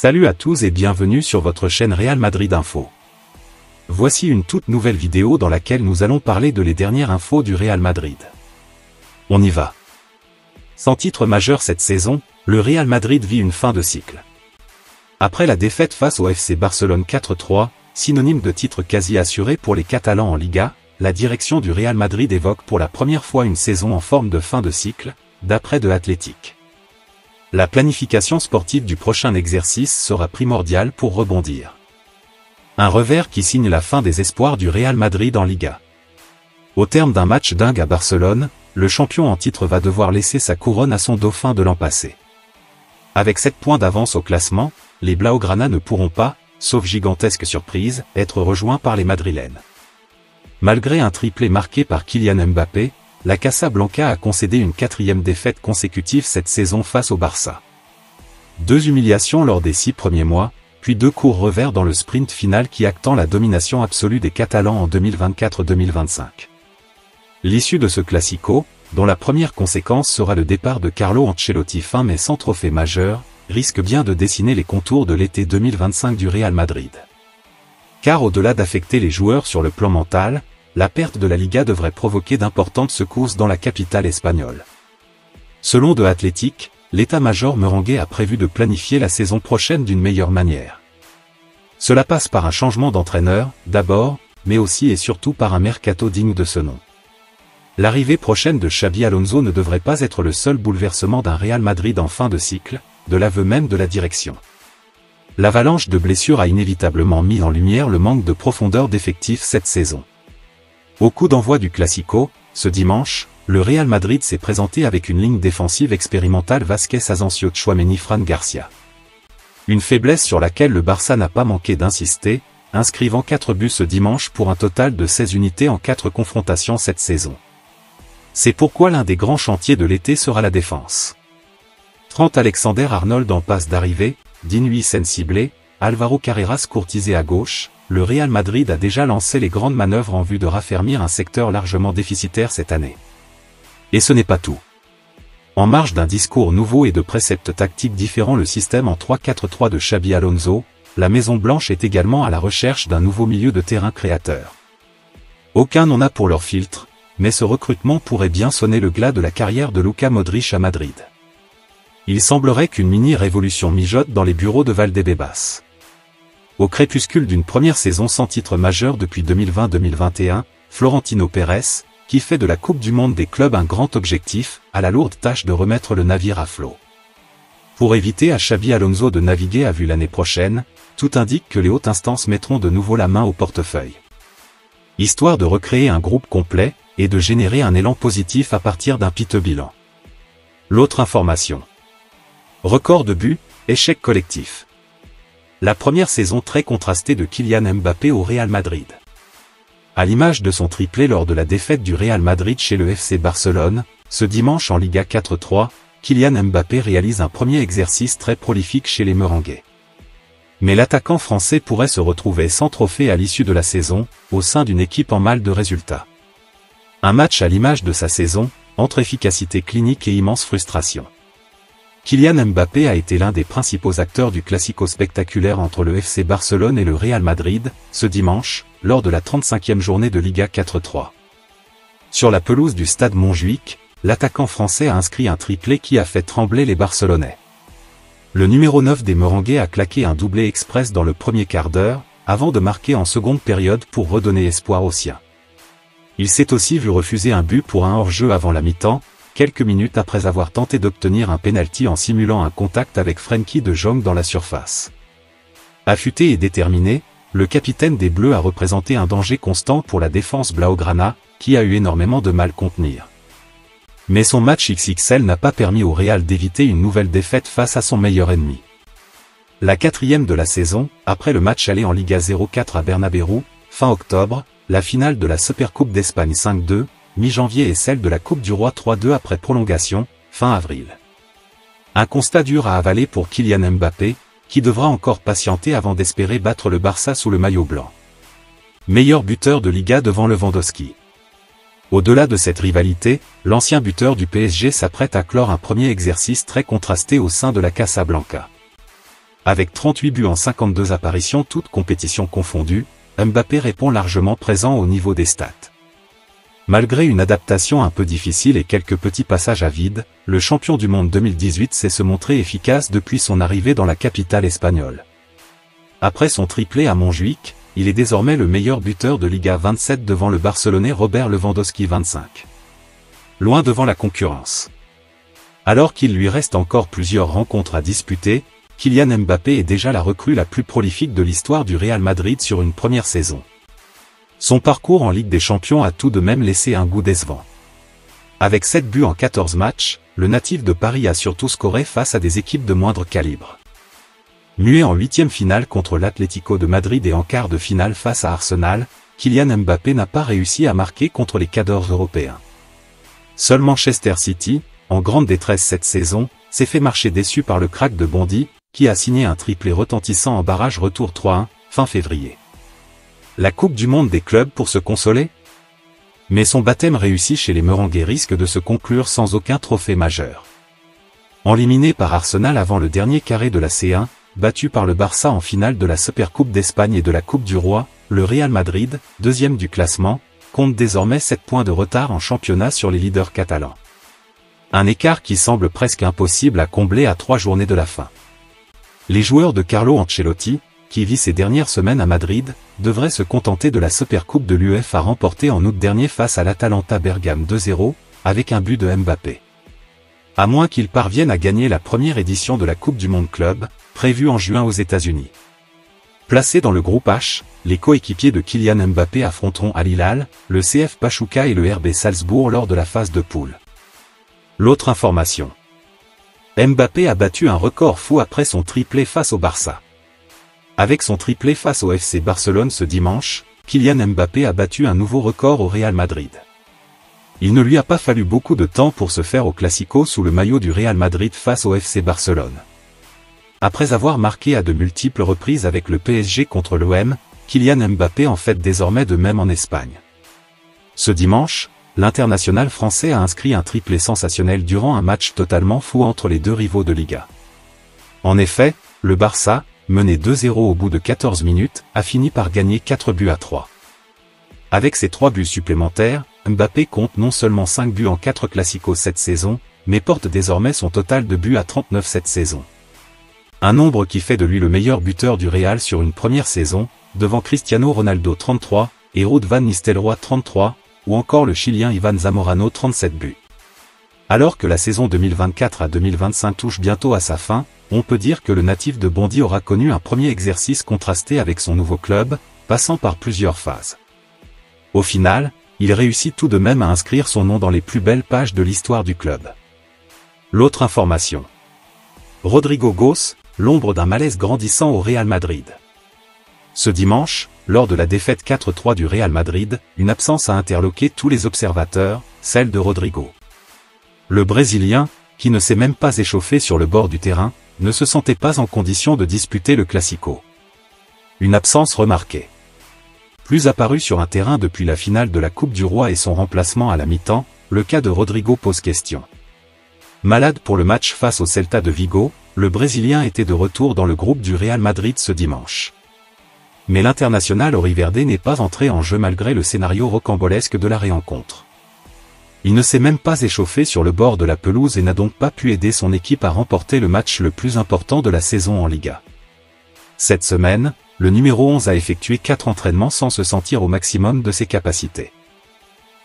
Salut à tous et bienvenue sur votre chaîne Real Madrid Info. Voici une toute nouvelle vidéo dans laquelle nous allons parler de les dernières infos du Real Madrid. On y va. Sans titre majeur cette saison, le Real Madrid vit une fin de cycle. Après la défaite face au FC Barcelone 4-3, synonyme de titre quasi assuré pour les Catalans en Liga, la direction du Real Madrid évoque pour la première fois une saison en forme de fin de cycle, d'après The Athletic. La planification sportive du prochain exercice sera primordiale pour rebondir. Un revers qui signe la fin des espoirs du Real Madrid en Liga. Au terme d'un match dingue à Barcelone, le champion en titre va devoir laisser sa couronne à son dauphin de l'an passé. Avec 7 points d'avance au classement, les Blaugrana ne pourront pas, sauf gigantesque surprise, être rejoints par les Madrilènes. Malgré un triplé marqué par Kylian Mbappé, la Casablanca a concédé une 4e défaite consécutive cette saison face au Barça. 2 humiliations lors des 6 premiers mois, puis 2 courts revers dans le sprint final qui actant la domination absolue des Catalans en 2024-2025. L'issue de ce classico, dont la première conséquence sera le départ de Carlo Ancelotti fin mai sans trophée majeur, risque bien de dessiner les contours de l'été 2025 du Real Madrid. Car au-delà d'affecter les joueurs sur le plan mental, la perte de la Liga devrait provoquer d'importantes secousses dans la capitale espagnole. Selon The Athletic, l'état-major merengue a prévu de planifier la saison prochaine d'une meilleure manière. Cela passe par un changement d'entraîneur, d'abord, mais aussi et surtout par un mercato digne de ce nom. L'arrivée prochaine de Xabi Alonso ne devrait pas être le seul bouleversement d'un Real Madrid en fin de cycle, de l'aveu même de la direction. L'avalanche de blessures a inévitablement mis en lumière le manque de profondeur d'effectifs cette saison. Au coup d'envoi du Classico, ce dimanche, le Real Madrid s'est présenté avec une ligne défensive expérimentale Vázquez Asensio Tchouaméni Fran Garcia. Une faiblesse sur laquelle le Barça n'a pas manqué d'insister, inscrivant 4 buts ce dimanche pour un total de 16 unités en 4 confrontations cette saison. C'est pourquoi l'un des grands chantiers de l'été sera la défense. Trent Alexander-Arnold en passe d'arrivée, Digne Sensible, Alvaro Carreras courtisé à gauche, le Real Madrid a déjà lancé les grandes manœuvres en vue de raffermir un secteur largement déficitaire cette année. Et ce n'est pas tout. En marge d'un discours nouveau et de préceptes tactiques différents, le système en 3-4-3 de Xabi Alonso, la Maison Blanche est également à la recherche d'un nouveau milieu de terrain créateur. Aucun n'en a pour leur filtre, mais ce recrutement pourrait bien sonner le glas de la carrière de Luka Modric à Madrid. Il semblerait qu'une mini-révolution mijote dans les bureaux de Valdebebas. Au crépuscule d'une première saison sans titre majeur depuis 2020-2021, Florentino Pérez, qui fait de la Coupe du Monde des clubs un grand objectif, a la lourde tâche de remettre le navire à flot. Pour éviter à Xabi Alonso de naviguer à vue l'année prochaine, tout indique que les hautes instances mettront de nouveau la main au portefeuille. Histoire de recréer un groupe complet, et de générer un élan positif à partir d'un piteux bilan. L'autre information. Record de buts, échec collectif. La première saison très contrastée de Kylian Mbappé au Real Madrid. À l'image de son triplé lors de la défaite du Real Madrid chez le FC Barcelone, ce dimanche en Liga 4-3, Kylian Mbappé réalise un premier exercice très prolifique chez les Merengues. Mais l'attaquant français pourrait se retrouver sans trophée à l'issue de la saison, au sein d'une équipe en mal de résultats. Un match à l'image de sa saison, entre efficacité clinique et immense frustration. Kylian Mbappé a été l'un des principaux acteurs du classico spectaculaire entre le FC Barcelone et le Real Madrid, ce dimanche, lors de la 35e journée de Liga 4-3. Sur la pelouse du stade Montjuïc, l'attaquant français a inscrit un triplé qui a fait trembler les Barcelonais. Le numéro 9 des Merengues a claqué un doublé express dans le premier quart d'heure, avant de marquer en seconde période pour redonner espoir aux siens. Il s'est aussi vu refuser un but pour un hors-jeu avant la mi-temps, quelques minutes après avoir tenté d'obtenir un pénalty en simulant un contact avec Frenkie de Jong dans la surface. Affûté et déterminé, le capitaine des Bleus a représenté un danger constant pour la défense Blaugrana, qui a eu énormément de mal contenir. Mais son match XXL n'a pas permis au Real d'éviter une nouvelle défaite face à son meilleur ennemi. La 4e de la saison, après le match aller en Liga 0-4 à Bernabéu, fin octobre, la finale de la Supercoupe d'Espagne 5-2, mi-janvier et celle de la Coupe du Roi 3-2 après prolongation, fin avril. Un constat dur à avaler pour Kylian Mbappé, qui devra encore patienter avant d'espérer battre le Barça sous le maillot blanc. Meilleur buteur de Liga devant Lewandowski. Au-delà de cette rivalité, l'ancien buteur du PSG s'apprête à clore un premier exercice très contrasté au sein de la Casablanca. Avec 38 buts en 52 apparitions toutes compétitions confondues, Mbappé répond largement présent au niveau des stats. Malgré une adaptation un peu difficile et quelques petits passages à vide, le champion du monde 2018 sait se montrer efficace depuis son arrivée dans la capitale espagnole. Après son triplé à Montjuïc, il est désormais le meilleur buteur de Liga 27 devant le Barcelonais Robert Lewandowski 25. Loin devant la concurrence. Alors qu'il lui reste encore plusieurs rencontres à disputer, Kylian Mbappé est déjà la recrue la plus prolifique de l'histoire du Real Madrid sur une première saison. Son parcours en Ligue des Champions a tout de même laissé un goût décevant. Avec 7 buts en 14 matchs, le natif de Paris a surtout scoré face à des équipes de moindre calibre. Muet en 8e finale contre l'Atlético de Madrid et en quart de finale face à Arsenal, Kylian Mbappé n'a pas réussi à marquer contre les cadors européens. Seul Manchester City, en grande détresse cette saison, s'est fait marcher déçu par le crack de Bondy, qui a signé un triplé retentissant en barrage retour 3-1, fin février. La Coupe du Monde des clubs pour se consoler? Mais son baptême réussi chez les Merengues risque de se conclure sans aucun trophée majeur. Éliminé par Arsenal avant le dernier carré de la C1, battu par le Barça en finale de la Supercoupe d'Espagne et de la Coupe du Roi, le Real Madrid, deuxième du classement, compte désormais 7 points de retard en championnat sur les leaders catalans. Un écart qui semble presque impossible à combler à 3 journées de la fin. Les joueurs de Carlo Ancelotti, qui vit ses dernières semaines à Madrid, devraient se contenter de la Supercoupe de l'UEFA remportée en août dernier face à l'Atalanta Bergame 2-0, avec un but de Mbappé. À moins qu'ils parviennent à gagner la première édition de la Coupe du Monde Club, prévue en juin aux États-Unis. Placés dans le groupe H, les coéquipiers de Kylian Mbappé affronteront Al Hilal, le CF Pachuca et le RB Salzbourg lors de la phase de poule. L'autre information. Mbappé a battu un record fou après son triplé face au Barça. Avec son triplé face au FC Barcelone ce dimanche, Kylian Mbappé a battu un nouveau record au Real Madrid. Il ne lui a pas fallu beaucoup de temps pour se faire au Classico sous le maillot du Real Madrid face au FC Barcelone. Après avoir marqué à de multiples reprises avec le PSG contre l'OM, Kylian Mbappé en fait désormais de même en Espagne. Ce dimanche, l'international français a inscrit un triplé sensationnel durant un match totalement fou entre les deux rivaux de Liga. En effet, le Barça, mené 2-0 au bout de 14 minutes, a fini par gagner 4-3. Avec ses 3 buts supplémentaires, Mbappé compte non seulement 5 buts en 4 classicos cette saison, mais porte désormais son total de buts à 39 cette saison. Un nombre qui fait de lui le meilleur buteur du Real sur une première saison, devant Cristiano Ronaldo 33, et Ruud van Nistelrooy 33, ou encore le Chilien Ivan Zamorano 37 buts. Alors que la saison 2024 à 2025 touche bientôt à sa fin, on peut dire que le natif de Bondy aura connu un premier exercice contrasté avec son nouveau club, passant par plusieurs phases. Au final, il réussit tout de même à inscrire son nom dans les plus belles pages de l'histoire du club. L'autre information. Rodrigo Goes, l'ombre d'un malaise grandissant au Real Madrid. Ce dimanche, lors de la défaite 4-3 du Real Madrid, une absence a interloqué tous les observateurs, celle de Rodrigo. Le Brésilien, qui ne s'est même pas échauffé sur le bord du terrain, ne se sentait pas en condition de disputer le Classico. Une absence remarquée. Plus apparu sur un terrain depuis la finale de la Coupe du Roi et son remplacement à la mi-temps, le cas de Rodrigo pose question. Malade pour le match face au Celta de Vigo, le Brésilien était de retour dans le groupe du Real Madrid ce dimanche. Mais l'international auriverde n'est pas entré en jeu malgré le scénario rocambolesque de la rencontre. Il ne s'est même pas échauffé sur le bord de la pelouse et n'a donc pas pu aider son équipe à remporter le match le plus important de la saison en Liga. Cette semaine, le numéro 11 a effectué 4 entraînements sans se sentir au maximum de ses capacités.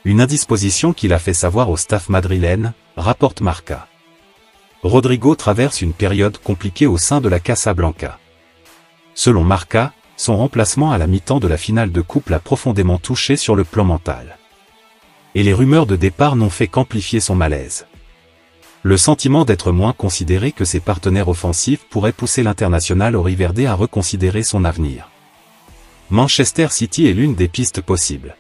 Une indisposition qu'il a fait savoir au staff madrilène, rapporte Marca. Rodrigo traverse une période compliquée au sein de la Casablanca. Selon Marca, son remplacement à la mi-temps de la finale de coupe l'a profondément touché sur le plan mental. Et les rumeurs de départ n'ont fait qu'amplifier son malaise. Le sentiment d'être moins considéré que ses partenaires offensifs pourrait pousser l'international auriverde à reconsidérer son avenir. Manchester City est l'une des pistes possibles.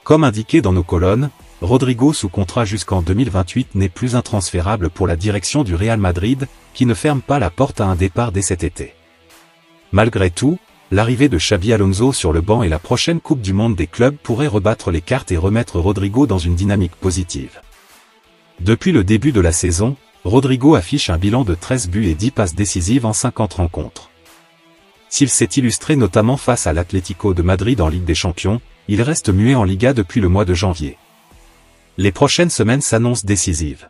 Comme indiqué dans nos colonnes, Rodrigo sous contrat jusqu'en 2028 n'est plus intransférable pour la direction du Real Madrid, qui ne ferme pas la porte à un départ dès cet été. Malgré tout, l'arrivée de Xabi Alonso sur le banc et la prochaine Coupe du Monde des clubs pourraient rebattre les cartes et remettre Rodrigo dans une dynamique positive. Depuis le début de la saison, Rodrigo affiche un bilan de 13 buts et 10 passes décisives en 50 rencontres. S'il s'est illustré notamment face à l'Atlético de Madrid en Ligue des Champions, il reste muet en Liga depuis le mois de janvier. Les prochaines semaines s'annoncent décisives.